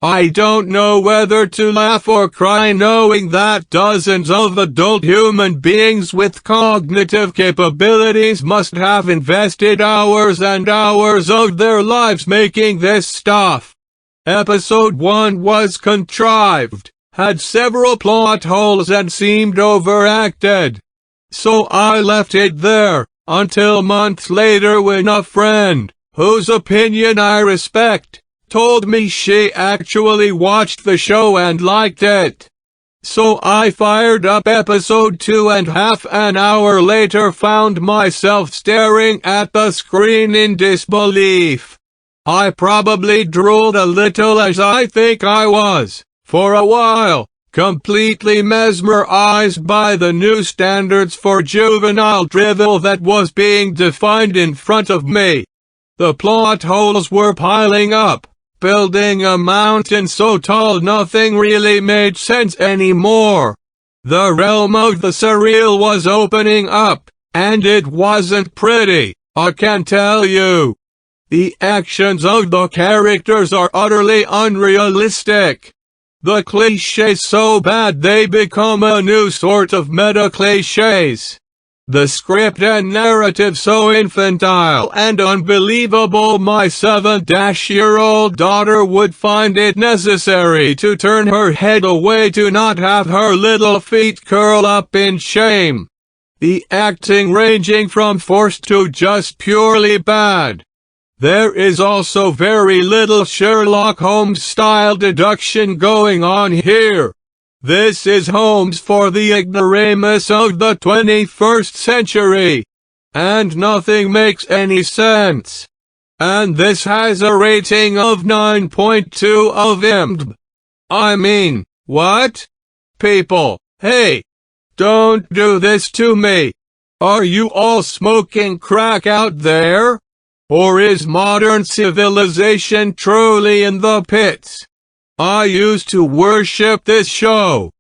I don't know whether to laugh or cry knowing that dozens of adult human beings with cognitive capabilities must have invested hours and hours of their lives making this stuff. Episode 1 was contrived, had several plot holes and seemed overacted. So I left it there, until months later when a friend, whose opinion I respect, told me she actually watched the show and liked it. So I fired up episode 2 and half an hour later found myself staring at the screen in disbelief. I probably drooled a little as I think I was, for a while, completely mesmerized by the new standards for juvenile drivel that was being defined in front of me. The plot holes were piling up, building a mountain so tall nothing really made sense anymore. The realm of the surreal was opening up, and it wasn't pretty, I can tell you. The actions of the characters are utterly unrealistic. The clichés so bad they become a new sort of meta-clichés. The script and narrative so infantile and unbelievable my 7-year-old daughter would find it necessary to turn her head away to not have her little feet curl up in shame. The acting ranging from forced to just purely bad. There is also very little Sherlock Holmes-style deduction going on here. This is Holmes for the ignoramus of the 21st century. And nothing makes any sense. And this has a rating of 9.2 of IMDb. I mean, what? People, hey! Don't do this to me! Are you all smoking crack out there? Or is modern civilization truly in the pits? I used to worship this show.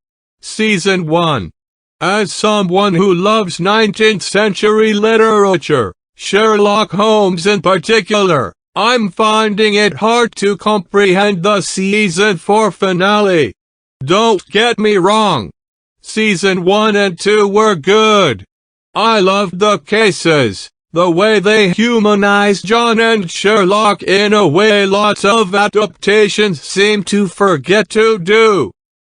Season 1. As someone who loves 19th century literature, Sherlock Holmes in particular, I'm finding it hard to comprehend the Season 4 finale. Don't get me wrong. Season 1 and 2 were good. I loved the cases. The way they humanized John and Sherlock in a way lots of adaptations seem to forget to do.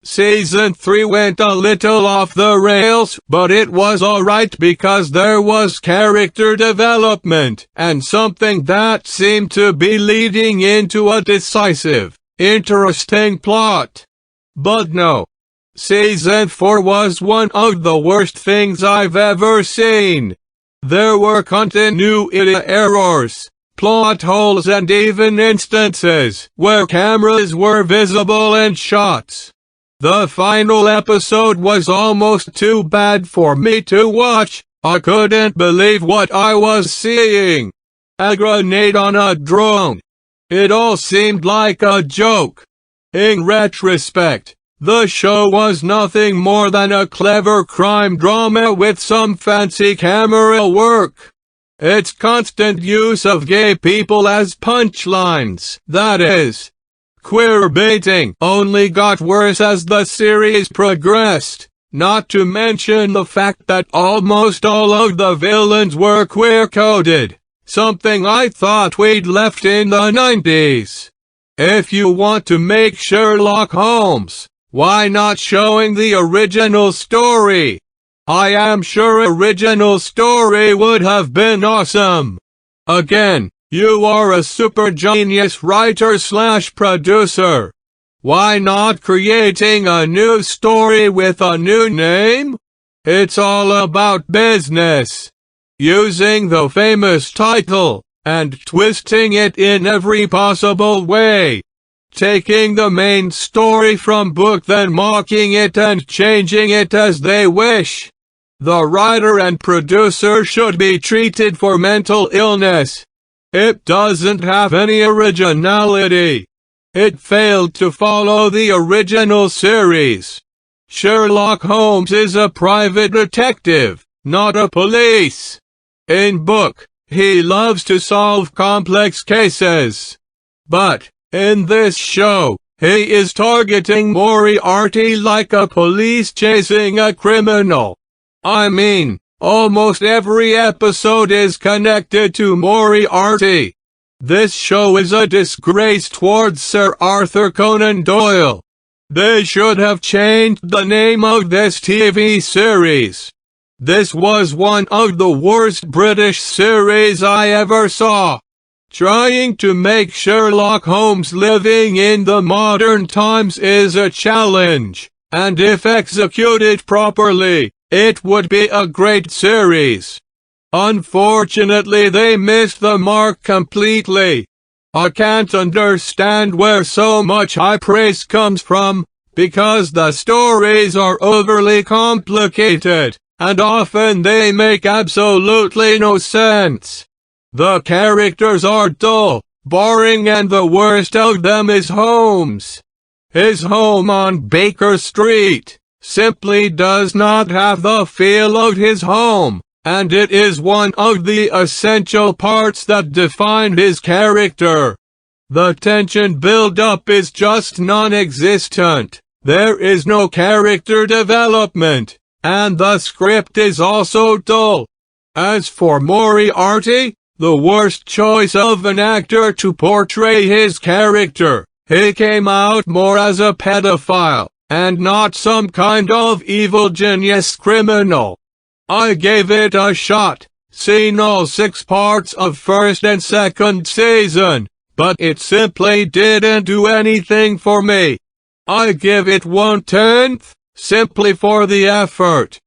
Season 3 went a little off the rails, but it was alright because there was character development, and something that seemed to be leading into a decisive, interesting plot. But no. Season 4 was one of the worst things I've ever seen. There were continuity errors, plot holes and even instances where cameras were visible in shots. The final episode was almost too bad for me to watch. I couldn't believe what I was seeing. A grenade on a drone. It all seemed like a joke. In retrospect, the show was nothing more than a clever crime drama with some fancy camera work. Its constant use of gay people as punchlines, that is, queer baiting, only got worse as the series progressed, not to mention the fact that almost all of the villains were queer-coded, something I thought we'd left in the 90s. If you want to make Sherlock Holmes, why not showing the original story? I am sure original story would have been awesome. Again, you are a super genius writer/producer. Why not creating a new story with a new name? It's all about business. Using the famous title, and twisting it in every possible way. Taking the main story from book then mocking it and changing it as they wish. The writer and producer should be treated for mental illness. It doesn't have any originality. It failed to follow the original series. Sherlock Holmes is a private detective, not a police. In book, he loves to solve complex cases. But in this show, He is targeting Moriarty like a police chasing a criminal. I mean, almost every episode is connected to Moriarty. This show is a disgrace towards Sir Arthur Conan Doyle. They should have changed the name of this TV series. This was one of the worst British series I ever saw. Trying to make Sherlock Holmes living in the modern times is a challenge, and if executed properly, it would be a great series. Unfortunately, they missed the mark completely. I can't understand where so much high praise comes from, because the stories are overly complicated, and often they make absolutely no sense. The characters are dull, boring, and the worst of them is Holmes. His home on Baker Street simply does not have the feel of his home, and it is one of the essential parts that define his character. The tension build-up is just non-existent. There is no character development, and the script is also dull. As for Moriarty, the worst choice of an actor to portray his character, he came out more as a pedophile, and not some kind of evil genius criminal. I gave it a shot, seen all 6 parts of first and second season, but it simply didn't do anything for me. I give it 1/10, simply for the effort.